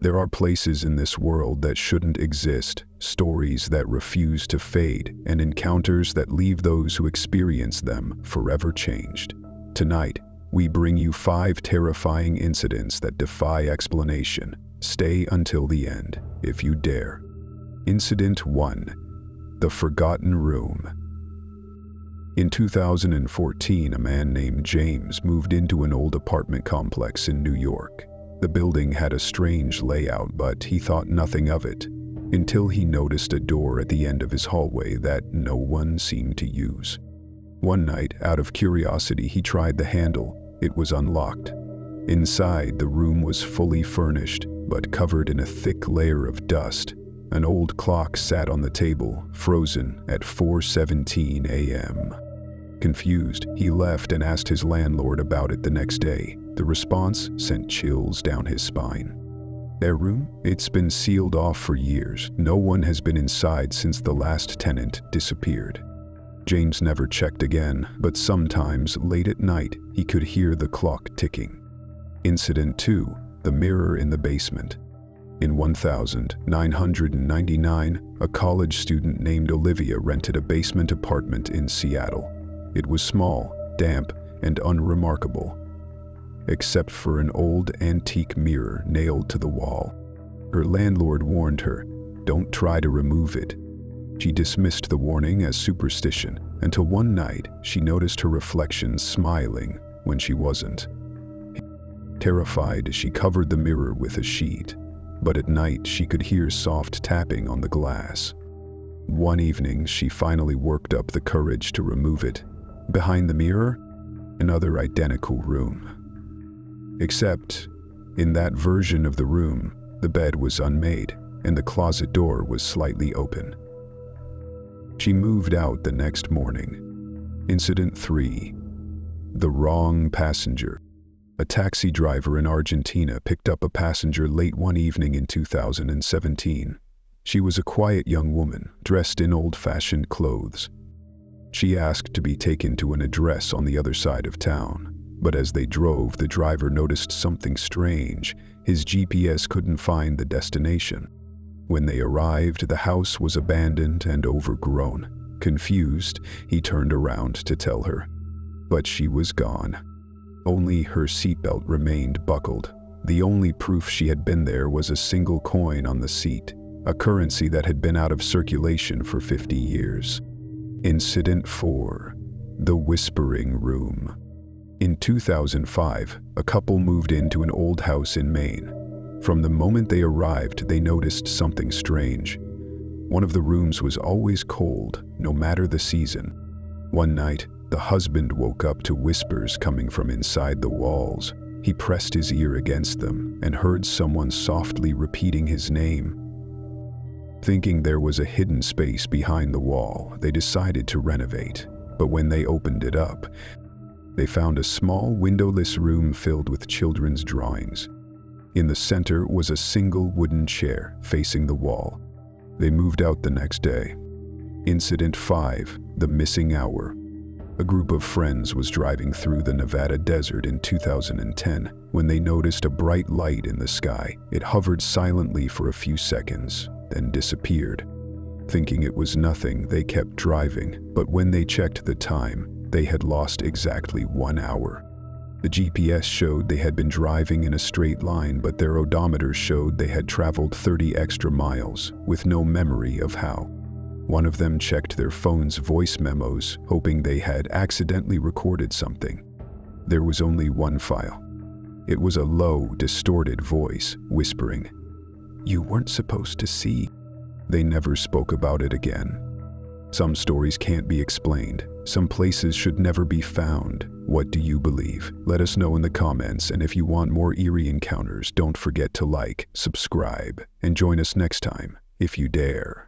There are places in this world that shouldn't exist, stories that refuse to fade, and encounters that leave those who experience them forever changed. Tonight, we bring you 5 terrifying incidents that defy explanation. Stay until the end, if you dare. Incident 1. The Forgotten Room. In 2014, a man named James moved into an old apartment complex in New York. The building had a strange layout, but he thought nothing of it, until he noticed a door at the end of his hallway that no one seemed to use. One night, out of curiosity, he tried the handle. It was unlocked. Inside, the room was fully furnished, but covered in a thick layer of dust. An old clock sat on the table, frozen at 4:17 a.m. Confused, he left and asked his landlord about it the next day. The response sent chills down his spine. Their room? It's been sealed off for years. No one has been inside since the last tenant disappeared. James never checked again, but sometimes, late at night, he could hear the clock ticking. Incident 2. The Mirror in the Basement. In 1999, a college student named Olivia rented a basement apartment in Seattle. It was small, damp, and unremarkable, except for an old antique mirror nailed to the wall. Her landlord warned her, "Don't try to remove it." She dismissed the warning as superstition, until one night she noticed her reflection smiling when she wasn't. Terrified, she covered the mirror with a sheet, but at night she could hear soft tapping on the glass. One evening, she finally worked up the courage to remove it. Behind the mirror, another identical room. Except, in that version of the room, the bed was unmade and the closet door was slightly open. She moved out the next morning. Incident 3. The Wrong Passenger. A taxi driver in Argentina picked up a passenger late one evening in 2017. She was a quiet young woman, dressed in old-fashioned clothes. She asked to be taken to an address on the other side of town. But as they drove, the driver noticed something strange. His GPS couldn't find the destination. When they arrived, the house was abandoned and overgrown. Confused, he turned around to tell her. But she was gone. Only her seatbelt remained buckled. The only proof she had been there was a single coin on the seat, a currency that had been out of circulation for 50 years. Incident 4. The Whispering Room. In 2005, a couple moved into an old house in Maine. From the moment they arrived, they noticed something strange. One of the rooms was always cold, no matter the season. One night, the husband woke up to whispers coming from inside the walls. He pressed his ear against them and heard someone softly repeating his name. Thinking there was a hidden space behind the wall, they decided to renovate. But when they opened it up, they found a small windowless room filled with children's drawings. In the center was a single wooden chair facing the wall. They moved out the next day. Incident 5. The Missing Hour. A group of friends was driving through the Nevada desert in 2010 when they noticed a bright light in the sky. It hovered silently for a few seconds, then disappeared. Thinking it was nothing, they kept driving, but when they checked the time, they had lost exactly 1 hour. The GPS showed they had been driving in a straight line, but their odometer showed they had traveled 30 extra miles, with no memory of how. One of them checked their phone's voice memos, hoping they had accidentally recorded something. There was only one file. It was a low, distorted voice, whispering, "You weren't supposed to see." They never spoke about it again. Some stories can't be explained. Some places should never be found. What do you believe? Let us know in the comments, and if you want more eerie encounters, don't forget to like, subscribe, and join us next time, if you dare.